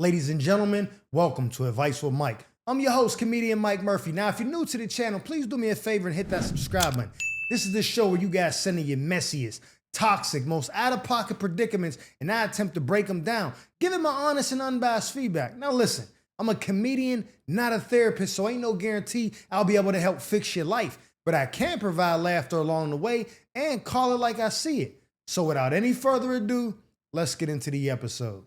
Ladies and gentlemen, welcome to Advice with Mike. I'm your host, comedian Mike Murphy. Now, if you're new to the channel, please do me a favor and hit that subscribe button. This is the show where you guys send in your messiest, toxic, most out-of-pocket predicaments, and I attempt to break them down, giving my honest and unbiased feedback. Now listen, I'm a comedian, not a therapist, so ain't no guarantee I'll be able to help fix your life, but I can provide laughter along the way and call it like I see it. So without any further ado, let's get into the episode.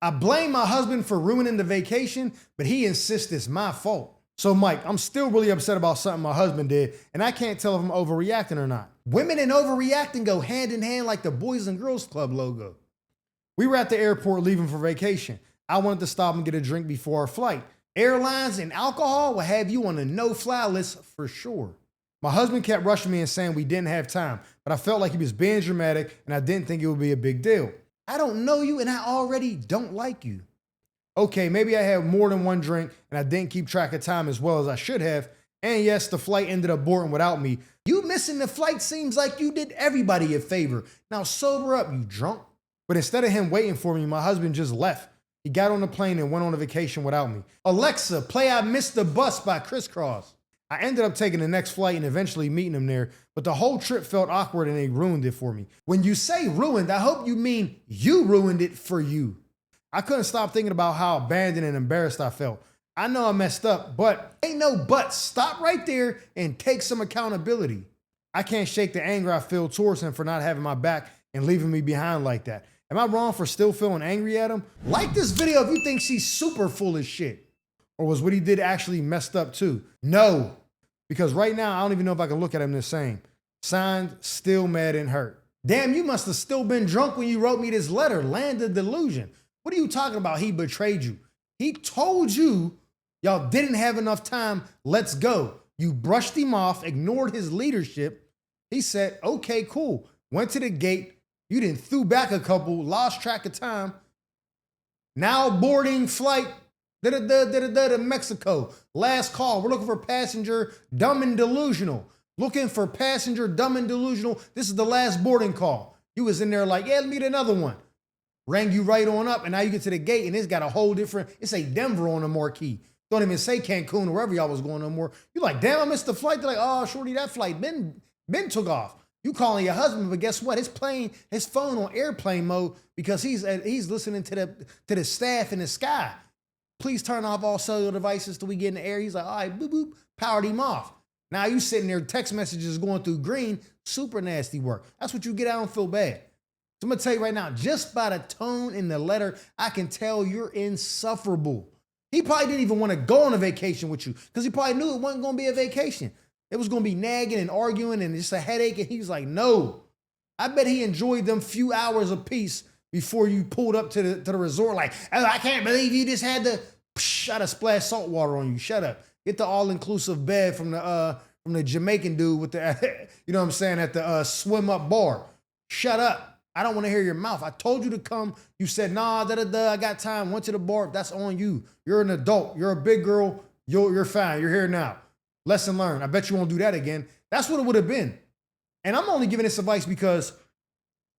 I blame my husband for ruining the vacation, but he insists it's my fault. So Mike, I'm still really upset about something my husband did, and I can't tell if I'm overreacting or not. Women and overreacting go hand in hand like the Boys and Girls Club logo. We were at the airport leaving for vacation. I wanted to stop and get a drink before our flight. Airlines and alcohol will have you on a no-fly list for sure. My husband kept rushing me and saying we didn't have time, but I felt like he was being dramatic and I didn't think it would be a big deal. I don't know you and I already don't like you. Okay, maybe I had more than one drink and I didn't keep track of time as well as I should have. And yes, the flight ended up boarding without me. You missing the flight seems like you did everybody a favor. Now sober up, you drunk. But instead of him waiting for me, my husband just left. He got on the plane and went on a vacation without me. Alexa, play I Missed the Bus by Crisscross. I ended up taking the next flight and eventually meeting him there, but the whole trip felt awkward and they ruined it for me. When you say ruined, I hope you mean you ruined it for you. I couldn't stop thinking about how abandoned and embarrassed I felt. I know I messed up, but ain't no buts. Stop right there and take some accountability. I can't shake the anger I feel towards him for not having my back and leaving me behind like that. Am I wrong for still feeling angry at him? Like this video if you think she's super full of shit. Or was what he did actually messed up too? No, because right now I don't even know if I can look at him the same. Signed, still mad and hurt. Damn, you must have still been drunk when you wrote me this letter. Land of delusion. What are you talking about? He betrayed you. He told you y'all didn't have enough time. Let's go. You brushed him off, ignored his leadership. He said, okay, cool. Went to the gate. You didn't threw back a couple, lost track of time. Now boarding flight. To Mexico. Last call. We're looking for passenger dumb and delusional. Looking for passenger dumb and delusional. This is the last boarding call. You was in there like, yeah, let me get another one. Rang you right on up, and now you get to the gate, and it's got a whole different, it say Denver on the marquee. Don't even say Cancun or wherever y'all was going no more. You're like, damn, I missed the flight. They're like, oh, shorty, that flight been took off. You calling your husband, but guess what? His phone on airplane mode because he's listening to the staff in the sky. Please turn off all cellular devices till we get in the air. He's like, all right, boop, boop, powered him off. Now you sitting there, text messages going through green, super nasty work. That's what you get. I don't feel bad. So I'm gonna tell you right now, just by the tone in the letter, I can tell you're insufferable. He probably didn't even want to go on a vacation with you because he probably knew it wasn't gonna be a vacation. It was gonna be nagging and arguing and just a headache. And he was like, no. I bet he enjoyed them few hours of peace before you pulled up to the resort like, oh, I can't believe you just had to shot a splash salt water on you. Shut up. Get the all-inclusive bed from the Jamaican dude with the, you know what I'm saying, at the swim up bar. Shut up. I don't want to hear your mouth. I told you to come. You said, nah, I got time. Went to the bar. That's on you. You're an adult. You're a big girl. You're fine. You're here now. Lesson learned. I bet you won't do that again. That's what it would have been. And I'm only giving this advice because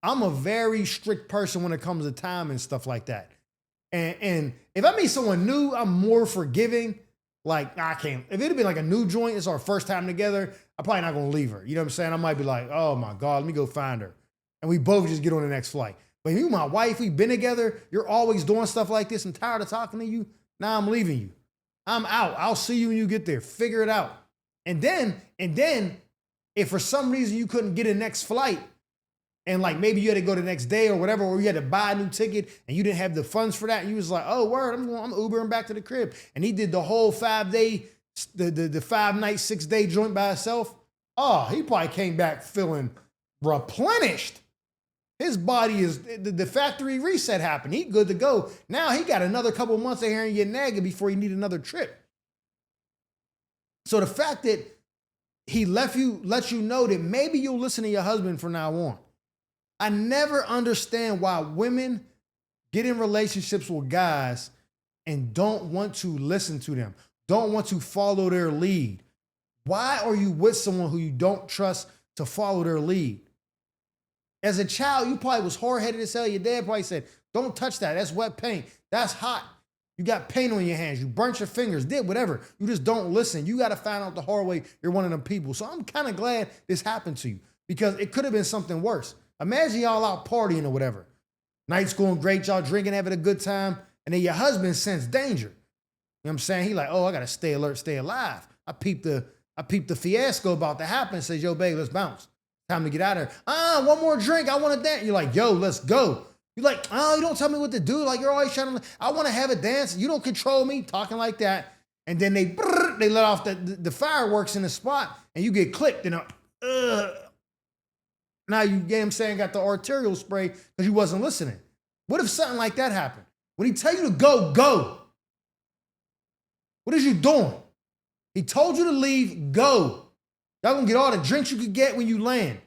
I'm a very strict person when it comes to time and stuff like that. And if I meet someone new, I'm more forgiving. Like, I can't. If it had been like a new joint, it's our first time together, I'm probably not going to leave her. You know what I'm saying? I might be like, oh my God, let me go find her. And we both just get on the next flight. But you, my wife, we've been together. You're always doing stuff like this and tired of talking to you. Now I'm leaving you. I'm out. I'll see you when you get there. Figure it out. And then if for some reason you couldn't get a next flight, and like maybe you had to go the next day or whatever, or you had to buy a new ticket and you didn't have the funds for that, and you was like, oh, word, I'm Ubering back to the crib. And he did the whole 5-day, the 5-night, 6-day joint by himself. Oh, he probably came back feeling replenished. His body is, the factory reset happened. He good to go. Now he got another couple months of hearing you nagging before he need another trip. So the fact that he lets you know that maybe you'll listen to your husband from now on. I never understand why women get in relationships with guys and don't want to listen to them, don't want to follow their lead. Why are you with someone who you don't trust to follow their lead? As a child, you probably was hard-headed as hell. Your dad probably said, don't touch that. That's wet paint. That's hot. You got paint on your hands. You burnt your fingers, did whatever. You just don't listen. You got to find out the hard way you're one of them people. So I'm kind of glad this happened to you because it could have been something worse. Imagine y'all out partying or whatever. Night's going great, y'all drinking, having a good time, and then your husband sense danger. You know what I'm saying? He like, oh, I got to stay alert, stay alive. I peeped the fiasco about to happen. Says, yo, babe, let's bounce. Time to get out of here. One more drink. I want to dance. You're like, yo, let's go. You're like, oh, you don't tell me what to do. Like, you're always trying to, I want to have a dance. You don't control me, talking like that. And then they let off the fireworks in the spot and you get clipped. And now you, get him saying, got the arterial spray because you wasn't listening. What if something like that happened? When he tell you to go, go. What is you doing? He told you to leave, go. Y'all gonna get all the drinks you could get when you land.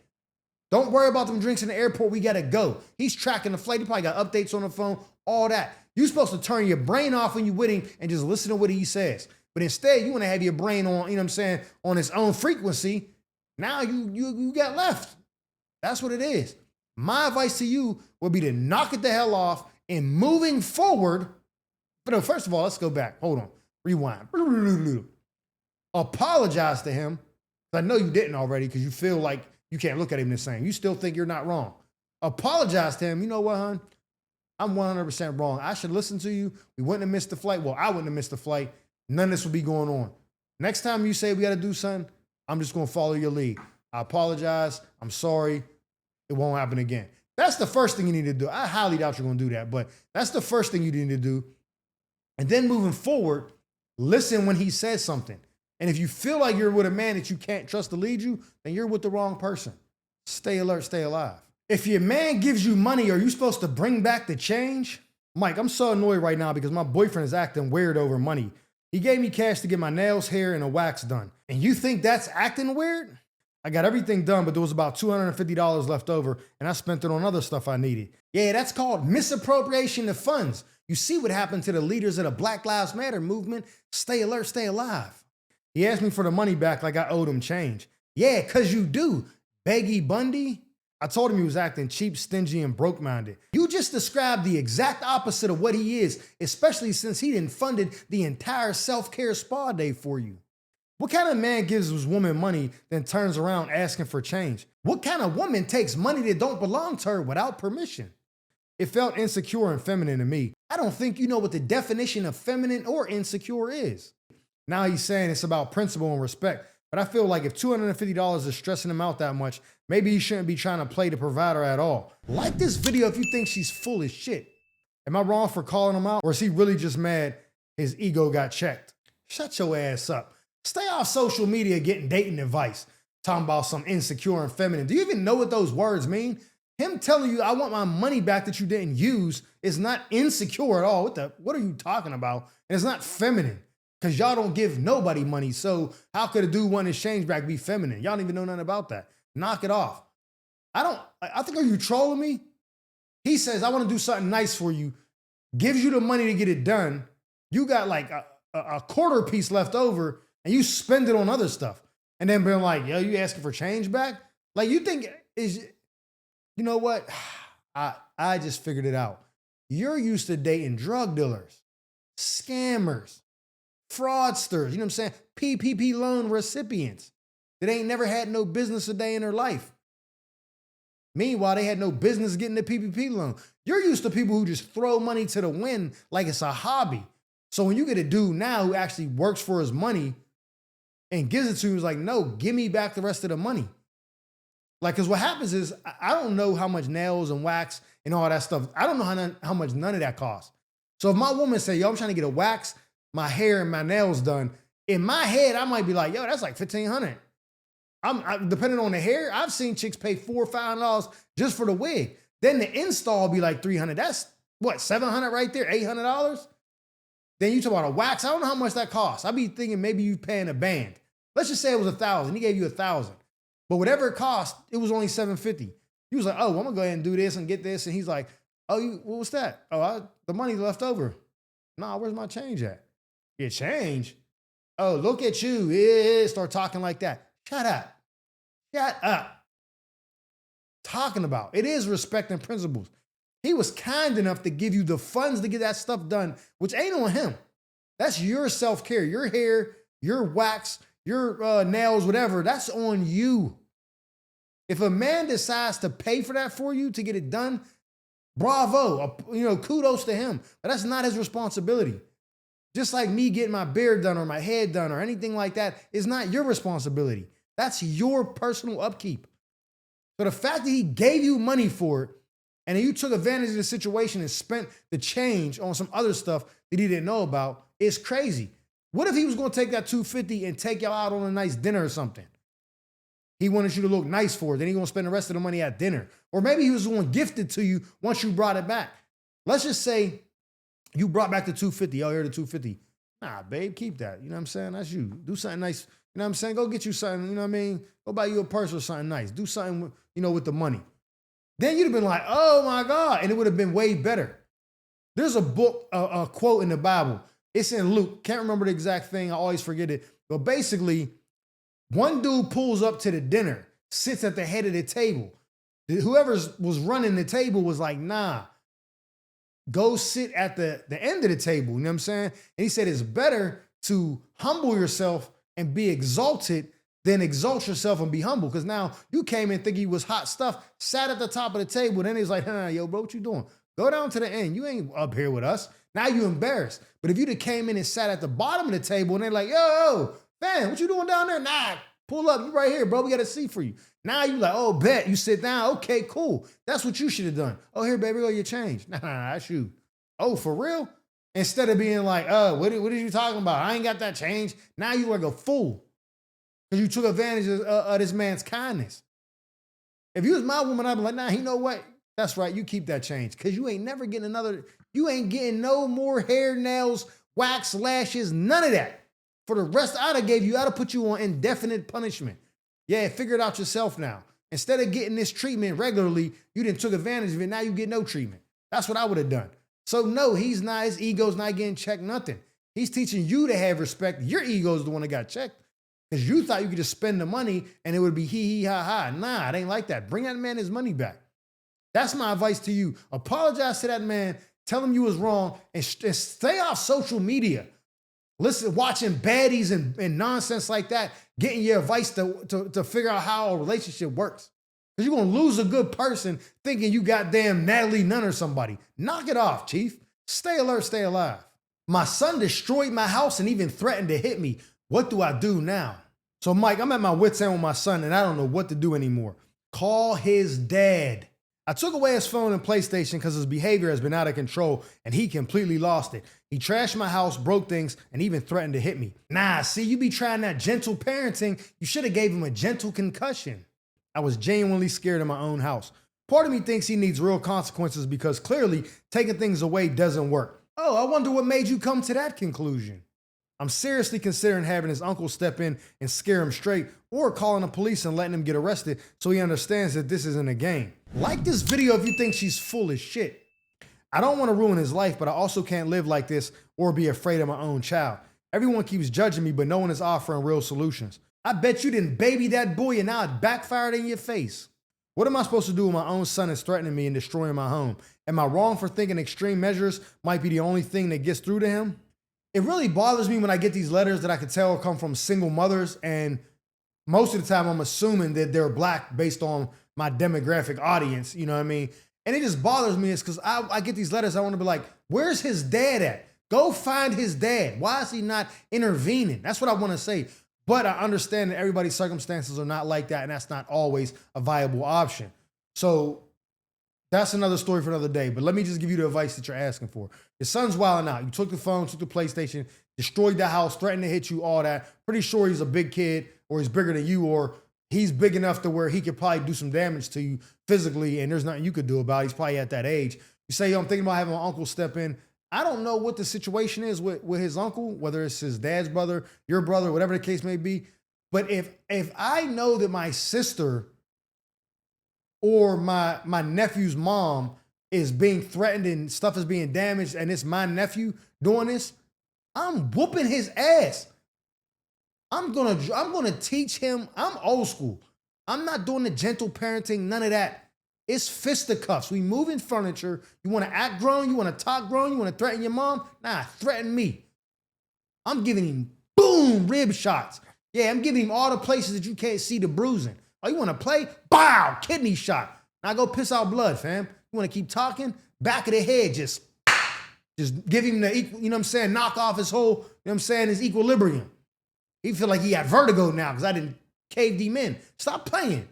Don't worry about them drinks in the airport. We got to go. He's tracking the flight. He probably got updates on the phone, all that. You're supposed to turn your brain off when you're with him and just listen to what he says. But instead, you want to have your brain on, you know what I'm saying, on its own frequency. Now you got left. That's what it is. My advice to you would be to knock it the hell off and moving forward. But no, first of all, let's go back. Hold on. Rewind. Apologize to him. I know you didn't already because you feel like you can't look at him the same. You still think you're not wrong. Apologize to him. You know what, hon? I'm 100% wrong. I should listen to you. We wouldn't have missed the flight. Well, I wouldn't have missed the flight. None of this would be going on. Next time you say we got to do something, I'm just going to follow your lead. I apologize. I'm sorry. It won't happen again. That's the first thing you need to do. I highly doubt you're going to do that, but that's the first thing you need to do. And then moving forward, listen when he says something. And if you feel like you're with a man that you can't trust to lead you, then you're with the wrong person. Stay alert, stay alive. If your man gives you money, are you supposed to bring back the change? Mike, I'm so annoyed right now because my boyfriend is acting weird over money. He gave me cash to get my nails, hair, and a wax done. And you think that's acting weird? I got everything done, but there was about $250 left over, and I spent it on other stuff I needed. Yeah, that's called misappropriation of funds. You see what happened to the leaders of the Black Lives Matter movement? Stay alert, stay alive. He asked me for the money back like I owed him change. Yeah, because you do, Beggy Bundy. I told him he was acting cheap, stingy, and broke-minded. You just described the exact opposite of what he is, especially since he didn't funded the entire self-care spa day for you. What kind of man gives his woman money, then turns around asking for change? What kind of woman takes money that don't belong to her without permission? It felt insecure and feminine to me. I don't think you know what the definition of feminine or insecure is. Now he's saying it's about principle and respect. But I feel like if $250 is stressing him out that much, maybe he shouldn't be trying to play the provider at all. Like this video if you think she's full of shit. Am I wrong for calling him out? Or is he really just mad his ego got checked? Shut your ass up. Stay off social media getting dating advice. Talking about some insecure and feminine. Do you even know what those words mean? Him telling you I want my money back that you didn't use is not insecure at all. What are you talking about? And it's not feminine. Because y'all don't give nobody money. So how could a dude want his change back be feminine? Y'all don't even know nothing about that. Knock it off. I think, are you trolling me? He says, I want to do something nice for you. Gives you the money to get it done. You got like a quarter piece left over and you spend it on other stuff. And then being like, yo, you asking for change back? Like you think, you know what? I just figured it out. You're used to dating drug dealers, scammers, fraudsters, you know what I'm saying? PPP loan recipients that ain't never had no business a day in their life. Meanwhile, they had no business getting the PPP loan. You're used to people who just throw money to the wind like it's a hobby. So when you get a dude now who actually works for his money and gives it to you, he's like, no, give me back the rest of the money. Like, because what happens is, I don't know how much nails and wax and all that stuff. I don't know how much none of that costs. So if my woman say, yo, I'm trying to get a wax, my hair and my nails done, in my head, I might be like, yo, that's like $1,500. Depending on the hair, I've seen chicks pay $400 or $500 just for the wig. Then the install be like $300. That's what, $700 right there, $800? Then you talk about a wax. I don't know how much that costs. I'd be thinking maybe you paying a band. Let's just say it was $1,000. He gave you $1,000. But whatever it cost, it was only $750. He was like, oh, I'm gonna go ahead and do this and get this. And he's like, oh, what's that? Oh, the money left over. Nah, where's my change at? Your change? Oh, look at you. Yeah, start talking like that. Shut up. Shut up. Talking about. It is respect and principles. He was kind enough to give you the funds to get that stuff done, which ain't on him. That's your self-care, your hair, your wax, your nails, whatever. That's on you. If a man decides to pay for that for you to get it done, bravo, kudos to him. But that's not his responsibility. Just like me getting my beard done or my head done or anything like that is not your responsibility. That's your personal upkeep. So the fact that he gave you money for it and then you took advantage of the situation and spent the change on some other stuff that he didn't know about is crazy. What if he was going to take that $250 and take y'all out on a nice dinner or something? He wanted you to look nice for it. Then he's going to spend the rest of the money at dinner. Or maybe he was going to gift it to you once you brought it back. Let's just say you brought back the $250. Oh, here the $250. Nah, babe, keep that. You know what I'm saying? That's you. Do something nice. You know what I'm saying? Go get you something. You know what I mean? Go buy you a purse or something nice. Do something, with the money. Then you'd have been like, oh my God. And it would have been way better. There's a book, a quote in the Bible. It's in Luke. Can't remember the exact thing. I always forget it. But basically, one dude pulls up to the dinner, sits at the head of the table. Whoever was running the table was like, nah, go sit at the end of the table. You know what I'm saying? And he said, it's better to humble yourself and be exalted than exalt yourself and be humble. Because now you came in thinking you was hot stuff, sat at the top of the table. Then he's like, yo, bro, what you doing? Go down to the end. You ain't up here with us. Now you embarrassed. But if you'd have came in and sat at the bottom of the table and they're like, yo, man, what you doing down there? Nah, pull up. You right here, bro. We got a seat for you. Now you like, oh, bet. You sit down. Okay, cool. That's what you should have done. Oh, here, baby, go your change. Nah, that's you. Oh, for real? Instead of being like, what are you talking about? I ain't got that change. Now you like a fool because you took advantage of this man's kindness. If you was my woman, I'd be like, nah, you know what? That's right. You keep that change because you ain't never getting you ain't getting no more hair, nails, wax, lashes, none of that. For the rest I'd have put you on indefinite punishment. Yeah, figure it out yourself now. Instead of getting this treatment regularly, you didn't took advantage of it. Now you get no treatment. That's what I would have done. So no, he's not, his ego's not getting checked, nothing. He's teaching you to have respect. Your ego's the one that got checked because you thought you could just spend the money and it would be hee, ha, ha. Nah, it ain't like that. Bring that man his money back. That's my advice to you. Apologize to that man. Tell him you was wrong and stay off social media. Listen, watching baddies and nonsense like that, getting your advice to figure out how a relationship works. Because you're going to lose a good person thinking you goddamn Natalie Nunn or somebody. Knock it off, Chief. Stay alert, stay alive. My son destroyed my house and even threatened to hit me. What do I do now? So, Mike, I'm at my wit's end with my son and I don't know what to do anymore. Call his dad. I took away his phone and PlayStation because his behavior has been out of control and he completely lost it. He trashed my house, broke things, and even threatened to hit me. Nah, see, you be trying that gentle parenting. You should have gave him a gentle concussion. I was genuinely scared in my own house. Part of me thinks he needs real consequences because clearly taking things away doesn't work. Oh, I wonder what made you come to that conclusion. I'm seriously considering having his uncle step in and scare him straight or calling the police and letting him get arrested so he understands that this isn't a game. Like this video if you think she's full of shit. I don't want to ruin his life, but I also can't live like this or be afraid of my own child. Everyone keeps judging me, but no one is offering real solutions. I bet you didn't baby that boy and now it backfired in your face. What am I supposed to do when my own son is threatening me and destroying my home? Am I wrong for thinking extreme measures might be the only thing that gets through to him? It really bothers me when I get these letters that I could tell come from single mothers, and most of the time I'm assuming that they're black based on my demographic audience, you know what I mean? And it just bothers me is because I get these letters, I want to be like, where's his dad at? Go find his dad. Why is he not intervening? That's what I want to say. But I understand that everybody's circumstances are not like that, and that's not always a viable option. So that's another story for another day. But let me just give you the advice that you're asking for. Your son's wilding out. You took the phone, took the PlayStation, destroyed the house, threatened to hit you, all that. Pretty sure he's a big kid, or he's bigger than you, or he's big enough to where he could probably do some damage to you physically, and there's nothing you could do about it. He's probably at that age. You say, yo, I'm thinking about having my uncle step in. I don't know what the situation is with his uncle, whether it's his dad's brother, your brother, whatever the case may be. But if I know that my sister or my nephew's mom is being threatened and stuff is being damaged and it's my nephew doing this, I'm whooping his ass. I'm gonna teach him. I'm old school. I'm not doing the gentle parenting, none of that. It's fisticuffs. We moving furniture. You want to act grown? You want to talk grown? You want to threaten your mom? Nah, threaten me. I'm giving him, boom, rib shots. Yeah, I'm giving him all the places that you can't see the bruising. Oh, you want to play? Bow, kidney shot. Now go piss out blood, fam. You want to keep talking? Back of the head, just give him the, you know what I'm saying, knock off his whole, you know what I'm saying, his equilibrium. He feel like he got vertigo now because I didn't cave him in. Stop playing.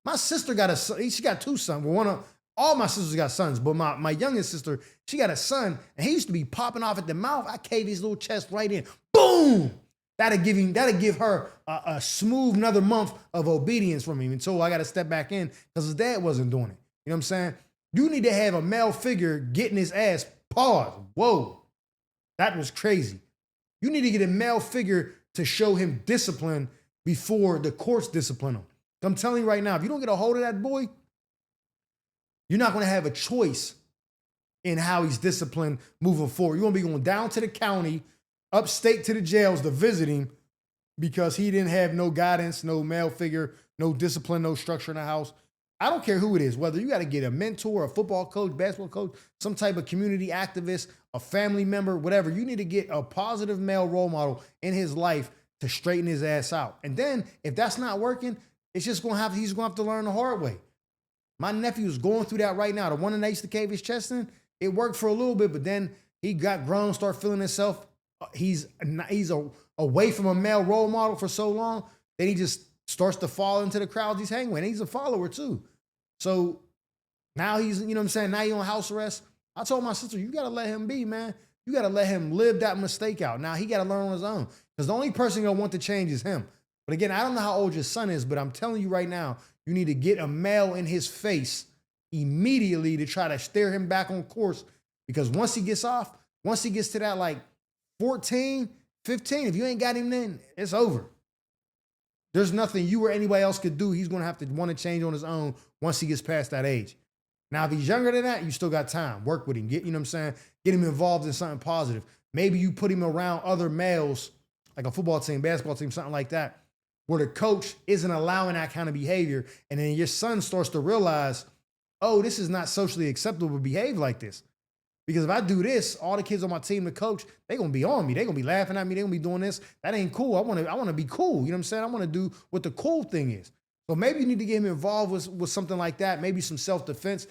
My sister got a son. She got two sons. Well, all my sisters got sons, but my youngest sister, she got a son, and he used to be popping off at the mouth. I caved his little chest right in. Boom! That'll give her a smooth another month of obedience from him until I got to step back in because his dad wasn't doing it. You know what I'm saying? You need to have a male figure getting his ass. Pause. Whoa. That was crazy. You need to get a male figure to show him discipline before the courts discipline him. I'm telling you right now, if you don't get a hold of that boy, you're not going to have a choice in how he's disciplined moving forward. You're going to be going down to the county, upstate to the jails to visit him because he didn't have no guidance, no male figure, no discipline, no structure in the house. I don't care who it is, whether you got to get a mentor, a football coach, basketball coach, some type of community activist, a family member, whatever. You need to get a positive male role model in his life to straighten his ass out. And then if that's not working, it's just he's going to have to learn the hard way. My nephew is going through that right now. The one that used to cave his chest in, it worked for a little bit, but then he got grown, started feeling himself. He's away from a male role model for so long, then he just starts to fall into the crowds he's hanging with. And he's a follower too. So now he's, you know what I'm saying, now he's on house arrest. I told my sister, you got to let him be, man. You got to let him live that mistake out. Now he got to learn on his own because the only person going to want to change is him. But again, I don't know how old your son is, but I'm telling you right now, you need to get a male in his face immediately to try to steer him back on course. Because once he gets to that like 14, 15, if you ain't got him then, it's over. There's nothing you or anybody else could do. He's going to have to want to change on his own once he gets past that age. Now, if he's younger than that, you still got time. Work with him. You know what I'm saying? Get him involved in something positive. Maybe you put him around other males, like a football team, basketball team, something like that, where the coach isn't allowing that kind of behavior. And then your son starts to realize, oh, this is not socially acceptable to behave like this. Because if I do this, all the kids on my team, the coach, they're going to be on me. They're going to be laughing at me. They're going to be doing this. That ain't cool. I want to be cool. You know what I'm saying? I want to do what the cool thing is. So maybe you need to get him involved with something like that. Maybe some self-defense,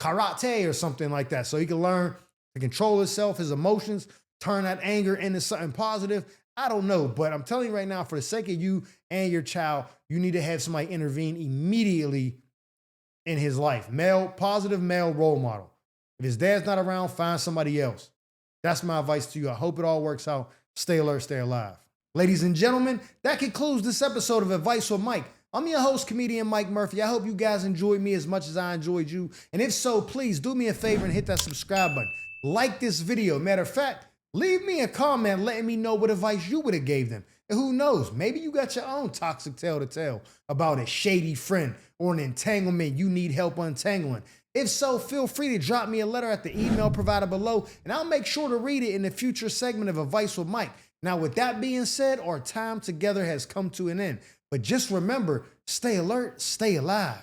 karate or something like that. So he can learn to control himself, his emotions, turn that anger into something positive. I don't know, but I'm telling you right now, for the sake of you and your child, you need to have somebody intervene immediately in his life. Positive male role model. If his dad's not around, find somebody else. That's my advice to you. I hope it all works out. Stay alert, stay alive. Ladies and gentlemen, that concludes this episode of Advice with Mike. I'm your host, comedian Mike Murphy. I hope you guys enjoyed me as much as I enjoyed you. And if so, please do me a favor and hit that subscribe button. Like this video. Matter of fact, leave me a comment letting me know what advice you would have gave them. And who knows, maybe you got your own toxic tale to tell about a shady friend or an entanglement you need help untangling. If so, feel free to drop me a letter at the email provided below, and I'll make sure to read it in the future segment of Advice with Mike. Now, with that being said, our time together has come to an end. But just remember, stay alert, stay alive.